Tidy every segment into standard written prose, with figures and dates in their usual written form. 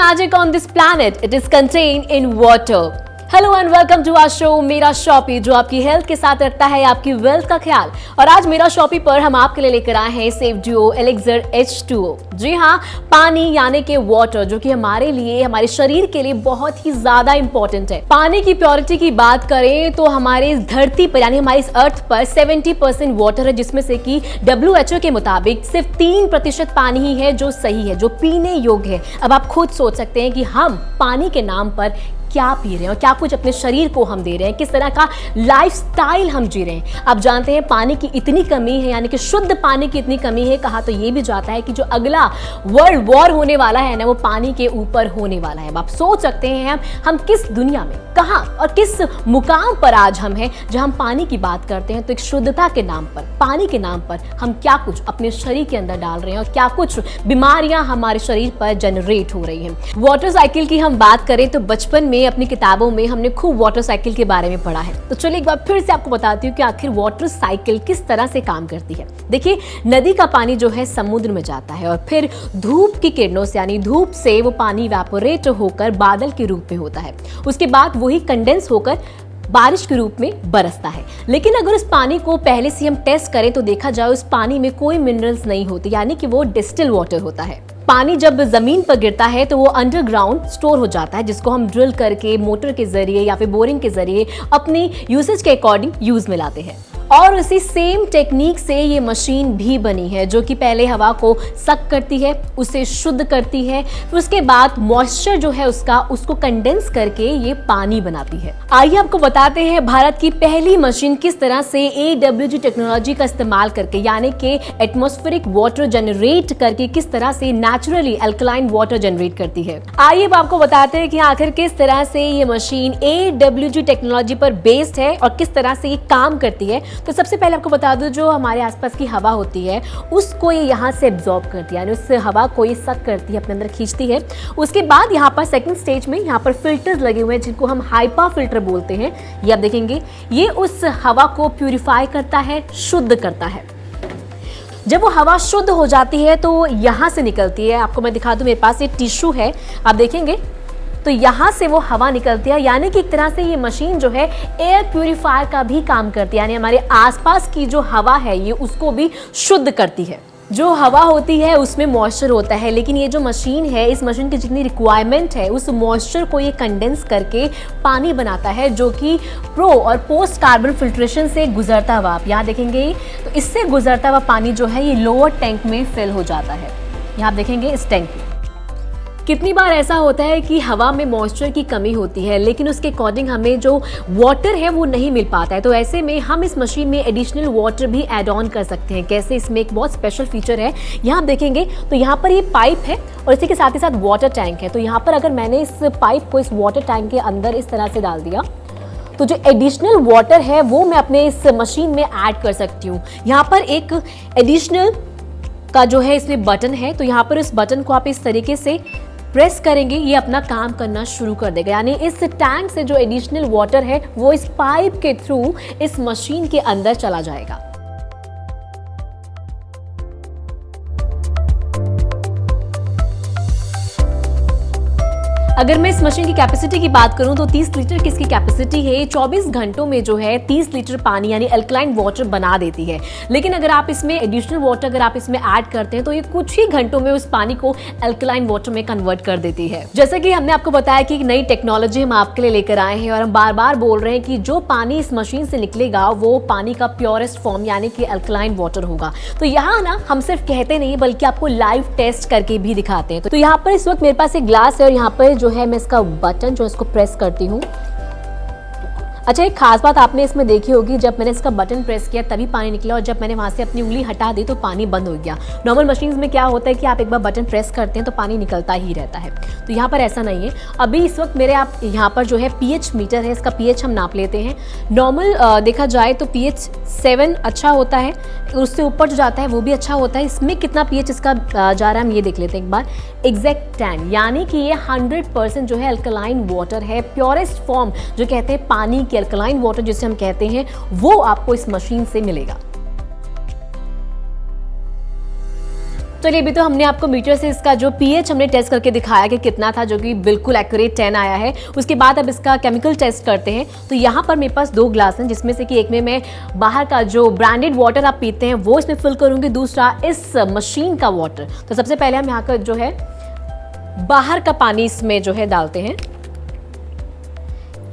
magic on this planet. It is contained in water. Hello and welcome to our show मेरा शॉपी, जो आपकी health के साथ रखता है आपकी वेल्थ का ख्याल। और आज मेरा शॉपी पर हम आपके लिए लेकर आए हैं सेफ डुओ एलिक्सर H2O। जी हाँ, पानी यानी कि वाटर, जो कि हमारे लिए, हमारे शरीर के लिए बहुत ही ज्यादा इंपॉर्टेंट है। पानी की प्योरिटी की बात करें तो हमारे इस धरती पर यानी हमारे इस अर्थ पर 70% वाटर है, जिसमें से कि WHO के मुताबिक सिर्फ 3% पानी ही है जो सही है, जो पीने योग्य है। अब आप खुद सोच सकते हैं कि हम पानी के नाम पर क्या पी रहे हैं और क्या कुछ अपने शरीर को हम दे रहे हैं, किस तरह का लाइफस्टाइल हम जी रहे हैं। आप जानते हैं पानी की इतनी कमी है, यानी कि शुद्ध पानी की इतनी कमी है, कहा तो ये भी जाता है कि जो अगला वर्ल्ड वॉर होने वाला है ना, वो पानी के ऊपर होने वाला है। अब आप सोच सकते हैं हम किस दुनिया में, कहां और किस मुकाम पर आज हम हैं, जहां हम पानी की बात करते हैं तो एक शुद्धता के नाम पर, पानी के नाम पर हम क्या कुछ अपने शरीर के अंदर डाल रहे हैं और क्या कुछ बीमारियां हमारे शरीर पर जनरेट हो रही हैं। वाटर साइकिल की हम बात करें तो बचपन में अपनी किताबों में हमने खूब वाटर साइकिल के बारे में पढ़ा है। तो चलिए एक बार फिर से आपको बताती हूँ कि आखिर वाटर साइकिल किस तरह से काम करती है। देखिए, नदी का पानी जो है समुद्र में जाता है और फिर धूप की किरणों से, यानी धूप से वो पानी इवेपोरेट होकर बादल के रूप में होता है। उसके बाद वही कंडेंस होकर बारिश के रूप में बरसता है। लेकिन अगर उस पानी को पहले से हम टेस्ट करें तो देखा जाए उस पानी में कोई मिनरल्स नहीं होते, यानी कि वो डिस्टिल वाटर होता है। पानी जब जमीन पर गिरता है तो वो अंडरग्राउंड स्टोर हो जाता है, जिसको हम ड्रिल करके मोटर के जरिए या फिर बोरिंग के जरिए अपनी यूसेज के अकॉर्डिंग यूज में लाते हैं। और उसी सेम टेक्निक से ये मशीन भी बनी है, जो कि पहले हवा को सक करती है, उसे शुद्ध करती है, फिर उसके बाद मॉइस्चर जो है उसको कंडेंस करके ये पानी बनाती है। आइए आपको बताते हैं भारत की पहली मशीन किस तरह से AWG टेक्नोलॉजी का इस्तेमाल करके, यानी कि एटमॉस्फेरिक वाटर जनरेट करके किस तरह से नेचुरली अल्कलाइन वाटर जनरेट करती है। आइए अब आपको बताते हैं कि आखिर किस तरह से ये मशीन AWG टेक्नोलॉजी पर बेस्ड है और किस तरह से ये काम करती है। तो सबसे पहले आपको बता दूं, जो हमारे आसपास की हवा होती है उसको ये यहाँ से एब्जॉर्ब करती है, यानी उस हवा को ये सक करती है, अपने अंदर खींचती है। उसके बाद यहाँ पर सेकंड स्टेज में यहाँ पर फिल्टर्स लगे हुए हैं, जिनको हम हाइपा फिल्टर बोलते हैं। ये आप देखेंगे, ये उस हवा को प्यूरिफाई करता है, शुद्ध करता है। जब वो हवा शुद्ध हो जाती है तो यहाँ से निकलती है। आपको मैं दिखा दूं, मेरे पास ये टिश्यू है, आप देखेंगे तो यहाँ से वो हवा निकलती है, यानी कि एक तरह से ये मशीन जो है एयर प्यूरिफायर का भी काम करती है, यानी हमारे आसपास की जो हवा है ये उसको भी शुद्ध करती है। जो हवा होती है उसमें मॉइस्चर होता है, लेकिन ये जो मशीन है, इस मशीन की जितनी रिक्वायरमेंट है उस मॉइस्चर को ये कंडेंस करके पानी बनाता है, जो कि प्रो और पोस्ट कार्बन फिल्ट्रेशन से गुजरता हुआ, आप यहाँ देखेंगे तो इससे गुजरता हुआ पानी जो है ये लोअर टैंक में फिल हो जाता है। यहाँ आप देखेंगे इस टैंक में कितनी बार ऐसा होता है कि हवा में मॉइस्चर की कमी होती है, लेकिन उसके अकॉर्डिंग हमें जो वाटर है वो नहीं मिल पाता है। तो ऐसे में हम इस मशीन में एडिशनल वाटर भी ऐड ऑन कर सकते हैं। कैसे? इसमें एक बहुत स्पेशल फीचर है, यहाँ आप देखेंगे तो यहाँ पर ये पाइप है और इसी के साथ ही साथ वाटर टैंक है। तो यहाँ पर अगर मैंने इस पाइप को इस वाटर टैंक के अंदर इस तरह से डाल दिया तो जो एडिशनल वाटर है वो मैं अपने इस मशीन में ऐड कर सकती हूँ। यहाँ पर एक एडिशनल का जो है इसमें बटन है, तो यहाँ पर इस बटन को आप इस तरीके से प्रेस करेंगे, ये अपना काम करना शुरू कर देगा, यानी इस टैंक से जो एडिशनल वाटर है वो इस पाइप के थ्रू इस मशीन के अंदर चला जाएगा। अगर मैं इस मशीन की कैपेसिटी की बात करूं तो 30 लीटर की इसकी कैपेसिटी है। 24 घंटों में जो है 30 लीटर पानी यानी अल्कलाइन वाटर बना देती है। लेकिन अगर आप इसमें एडिशनल वाटर अगर आप इसमें ऐड करते हैं तो ये कुछ ही घंटों में उस पानी को अल्कलाइन वाटर में कन्वर्ट कर देती है। जैसे कि हमने आपको बताया कि नई टेक्नोलॉजी हम आपके लिए लेकर आए हैं और हम बार बार बोल रहे हैं कि जो पानी इस मशीन से निकलेगा वो पानी का प्योरेस्ट फॉर्म यानी कि अल्कलाइन वाटर होगा। तो यहाँ ना हम सिर्फ कहते नहीं बल्कि आपको लाइव टेस्ट करके भी दिखाते हैं। तो यहाँ पर इस वक्त मेरे पास एक ग्लास है और यहाँ पर जो है मैं इसका बटन जो इसको प्रेस करती हूँ। अच्छा, एक खास बात आपने इसमें देखी होगी, जब मैंने इसका बटन प्रेस किया तभी पानी निकला और जब मैंने वहां से अपनी उंगली हटा दी तो पानी बंद हो गया। नॉर्मल मशीन्स में क्या होता है कि आप एक बार बटन प्रेस करते हैं तो पानी निकलता ही रहता है, तो यहाँ पर ऐसा नहीं है। अभी इस वक्त मेरे आप यहाँ पर जो है पीएच मीटर है, इसका पीएच हम नाप लेते हैं। नॉर्मल देखा जाए तो पीएच 7 अच्छा होता है, उससे ऊपर जो जाता है वो भी अच्छा होता है। इसमें कितना पीएच इसका जा रहा है हम ये देख लेते हैं एक बार। एग्जैक्ट 10, यानी कि ये 100% जो है अल्कलाइन वाटर है, प्योरेस्ट फॉर्म जो कहते हैं पानी की अल्कलाइन वाटर जिसे हम कहते हैं, वो आपको इस मशीन से मिलेगा। चलिए अभी तो हमने आपको मीटर से इसका जो पीएच हमने टेस्ट करके दिखाया कि कितना था, जो कि बिल्कुल एक्यूरेट 10 आया है। उसके बाद अब इसका केमिकल टेस्ट करते हैं। तो यहाँ पर मेरे पास 2 ग्लास हैं, जिसमें से कि एक में मैं बाहर का जो ब्रांडेड वाटर आप पीते हैं वो इसमें फिल करूंगी, दूसरा इस मशीन का वाटर। तो सबसे पहले हम यहाँ का जो है बाहर का पानी इसमें जो है डालते हैं।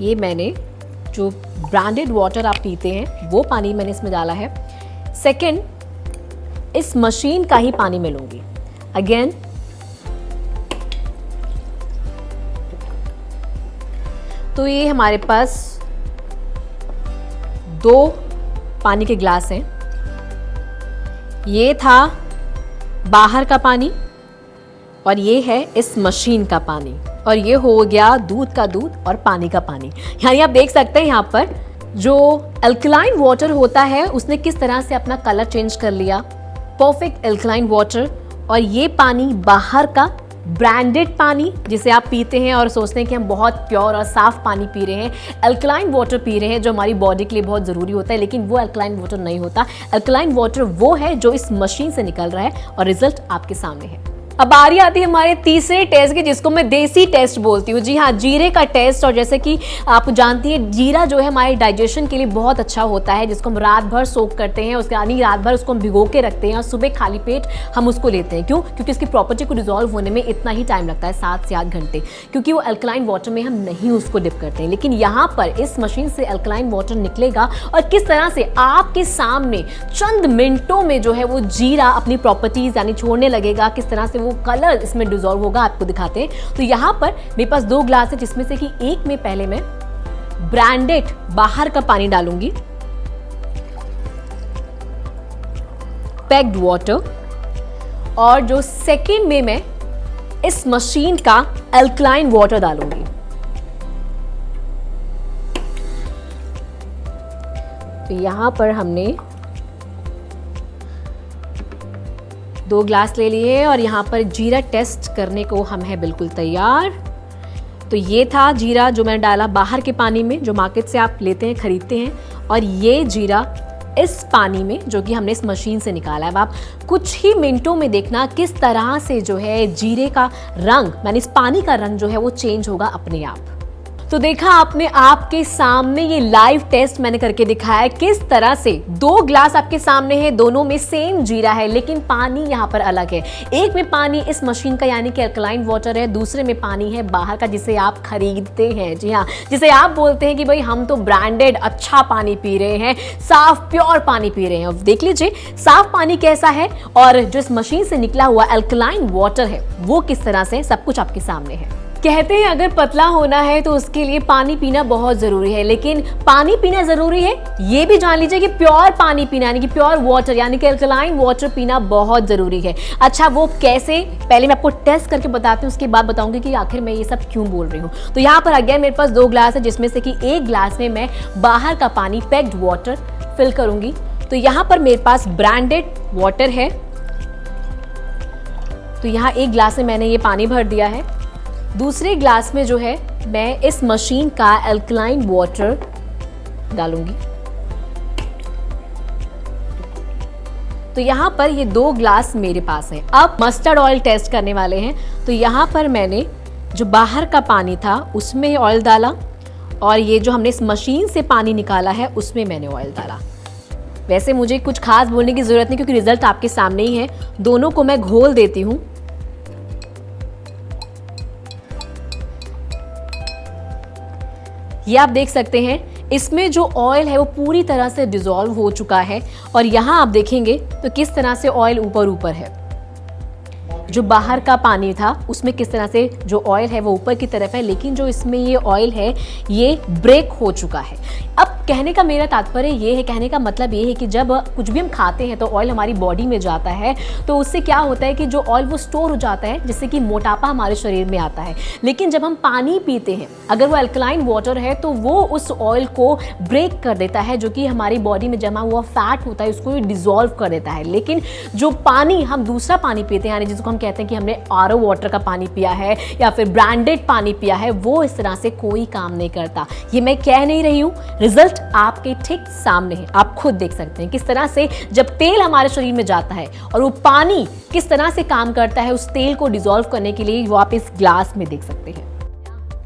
ये मैंने जो ब्रांडेड वाटर आप पीते हैं वो पानी मैंने इसमें डाला है। सेकंड, इस मशीन का ही पानी मैं लूंगी। अगेन तो ये हमारे पास 2 पानी के ग्लास हैं। ये था बाहर का पानी और ये है इस मशीन का पानी, और ये हो गया दूध का दूध और पानी का पानी। यानी आप देख सकते हैं यहाँ पर जो अल्कलाइन वाटर होता है उसने किस तरह से अपना कलर चेंज कर लिया। परफेक्ट अल्कलाइन वाटर, और ये पानी बाहर का ब्रांडेड पानी जिसे आप पीते हैं और सोचते हैं कि हम बहुत प्योर और साफ पानी पी रहे हैं, अल्कलाइन वाटर पी रहे हैं जो हमारी बॉडी के लिए बहुत ज़रूरी होता है, लेकिन वो अल्कलाइन वाटर नहीं होता। अल्कलाइन वाटर वो है जो इस मशीन से निकल रहा है और रिजल्ट आपके सामने है। अब बारी आती है हमारे तीसरे टेस्ट की, जिसको मैं देसी टेस्ट बोलती हूँ। जी हाँ, जीरे का टेस्ट। और जैसे कि आप जानती हैं जीरा जो है हमारे डाइजेशन के लिए बहुत अच्छा होता है, जिसको हम रात भर सोक करते हैं, उसके यानी रात भर उसको हम भिगो के रखते हैं और सुबह खाली पेट हम उसको लेते हैं। क्यों? क्योंकि उसकी प्रॉपर्टी को डिजोल्व होने में इतना ही टाइम लगता है, 7 से 8 घंटे, क्योंकि वो अल्कलाइन वाटर में हम नहीं उसको डिप करते हैं। लेकिन यहाँ पर इस मशीन से अल्कलाइन वाटर निकलेगा और किस तरह से आपके सामने चंद मिनटों में जो है वो जीरा अपनी प्रॉपर्टीज यानी छोड़ने लगेगा, किस तरह से वो कलर इसमें डिसॉल्व होगा, आपको दिखाते हैं। तो यहां पर मेरे पास 2 ग्लास है, जिसमें से कि एक में पहले मैं ब्रांडेड बाहर का पानी डालूंगी, पैक्ड वाटर, और जो सेकंड में मैं इस मशीन का अल्कलाइन वाटर डालूंगी। तो यहां पर हमने 2 ग्लास ले लिए और यहाँ पर जीरा टेस्ट करने को हम हैं बिल्कुल तैयार। तो ये था जीरा जो मैंने डाला बाहर के पानी में, जो मार्केट से आप लेते हैं, खरीदते हैं, और ये जीरा इस पानी में जो कि हमने इस मशीन से निकाला है। अब आप कुछ ही मिनटों में देखना किस तरह से जो है जीरे का रंग, यानी इस पानी का रंग जो है वो चेंज होगा अपने आप। तो देखा आपने, आपके सामने ये लाइव टेस्ट मैंने करके दिखाया किस तरह से 2 ग्लास आपके सामने है, दोनों में सेम जीरा है लेकिन पानी यहाँ पर अलग है। एक में पानी इस मशीन का यानी कि अल्कलाइन वाटर है, दूसरे में पानी है बाहर का जिसे आप खरीदते हैं। जी हाँ, जिसे आप बोलते हैं कि भाई हम तो ब्रांडेड अच्छा पानी पी रहे हैं, साफ प्योर पानी पी रहे हैं। अब देख लीजिए साफ पानी कैसा है और जो इस मशीन से निकला हुआ अल्कलाइन वाटर है वो किस तरह से, सब कुछ आपके सामने है। कहते हैं अगर पतला होना है तो उसके लिए पानी पीना बहुत जरूरी है, लेकिन पानी पीना जरूरी है ये भी जान लीजिए कि प्योर पानी पीना यानी कि प्योर वाटर यानी कि अल्कलाइन वाटर पीना बहुत जरूरी है। अच्छा वो कैसे, पहले मैं आपको टेस्ट करके बताती हूँ, उसके बाद बताऊंगी कि आखिर मैं ये सब क्यों बोल रही हूँ। तो यहाँ पर अगेन मेरे पास 2 ग्लास है, जिसमें से कि 1 ग्लास में मैं बाहर का पानी पैक्ड वाटर फिल करूंगी। तो यहाँ पर मेरे पास ब्रांडेड वाटर है, तो यहाँ 1 ग्लास में मैंने ये पानी भर दिया है। दूसरे ग्लास में जो है मैं इस मशीन का अल्कलाइन वाटर डालूंगी। तो यहां पर ये 2 ग्लास मेरे पास हैं। अब मस्टर्ड ऑयल टेस्ट करने वाले हैं। तो यहां पर मैंने जो बाहर का पानी था उसमें ऑयल डाला, और ये जो हमने इस मशीन से पानी निकाला है उसमें मैंने ऑयल डाला। वैसे मुझे कुछ खास बोलने की जरूरत नहीं क्योंकि रिजल्ट आपके सामने ही है। दोनों को मैं घोल देती हूं। ये आप देख सकते हैं इसमें जो ऑयल है वो पूरी तरह से डिसॉल्व हो चुका है, और यहाँ आप देखेंगे तो किस तरह से ऑयल ऊपर ऊपर है। जो बाहर का पानी था उसमें किस तरह से जो ऑयल है वो ऊपर की तरफ है, लेकिन जो इसमें ये ऑयल है ये ब्रेक हो चुका है। अब कहने का मेरा तात्पर्य ये है, कहने का मतलब ये है कि जब कुछ भी हम खाते हैं तो ऑयल हमारी बॉडी में जाता है, तो उससे क्या होता है कि जो ऑयल वो स्टोर हो जाता है, जिससे कि मोटापा हमारे शरीर में आता है। लेकिन जब हम पानी पीते हैं, अगर वो अल्कलाइन वाटर है तो वो उस ऑयल को ब्रेक कर देता है, जो कि हमारी बॉडी में जमा हुआ फैट होता है उसको डिसॉल्व कर देता है। लेकिन जो पानी हम दूसरा पानी पीते हैं, यानी जिसको हम कहते हैं कि हमने आरओ वाटर का पानी पिया है या फिर ब्रांडेड पानी पिया है, वो इस तरह से कोई काम नहीं करता। ये मैं कह नहीं रही हूँ, रिजल्ट आपके ठीक सामने है। आप खुद देख सकते हैं किस तरह से जब तेल हमारे शरीर में जाता है और वो पानी किस तरह से काम करता है उस तेल को डिसॉल्व करने के लिए, वो आप इस ग्लास में देख सकते हैं।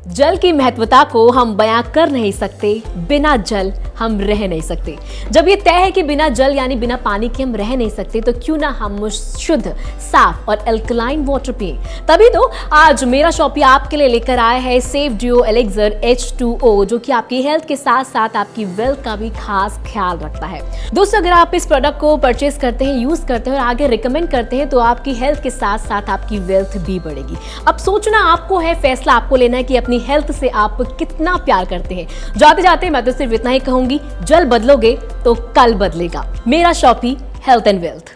जल की महत्वता को हम बयां कर नहीं सकते, बिना जल हम रह नहीं सकते। जब ये तय है कि बिना जल यानी बिना पानी के हम रह नहीं सकते, तो क्यों ना हम शुद्ध, साफ और एल्कलाइन वाटर पिए। तभी तो आज मेरा शॉपी आपके लिए लेकर आया है सेफ डुओ एलिक्सर H2O, जो कि आपकी हेल्थ के साथ साथ आपकी वेल्थ का भी खास ख्याल रखता है। दोस्तों, अगर आप इस प्रोडक्ट को परचेस करते हैं, यूज करते हैं और आगे रिकमेंड करते हैं, तो आपकी हेल्थ के साथ साथ आपकी वेल्थ भी बढ़ेगी। अब सोचना आपको है, फैसला आपको लेना है कि अपनी हेल्थ से आप कितना प्यार करते हैं। जाते जाते मैं तो सिर्फ इतना ही कहूंगी, जल बदलोगे तो कल बदलेगा। मेरा शॉपी, हेल्थ एंड वेल्थ।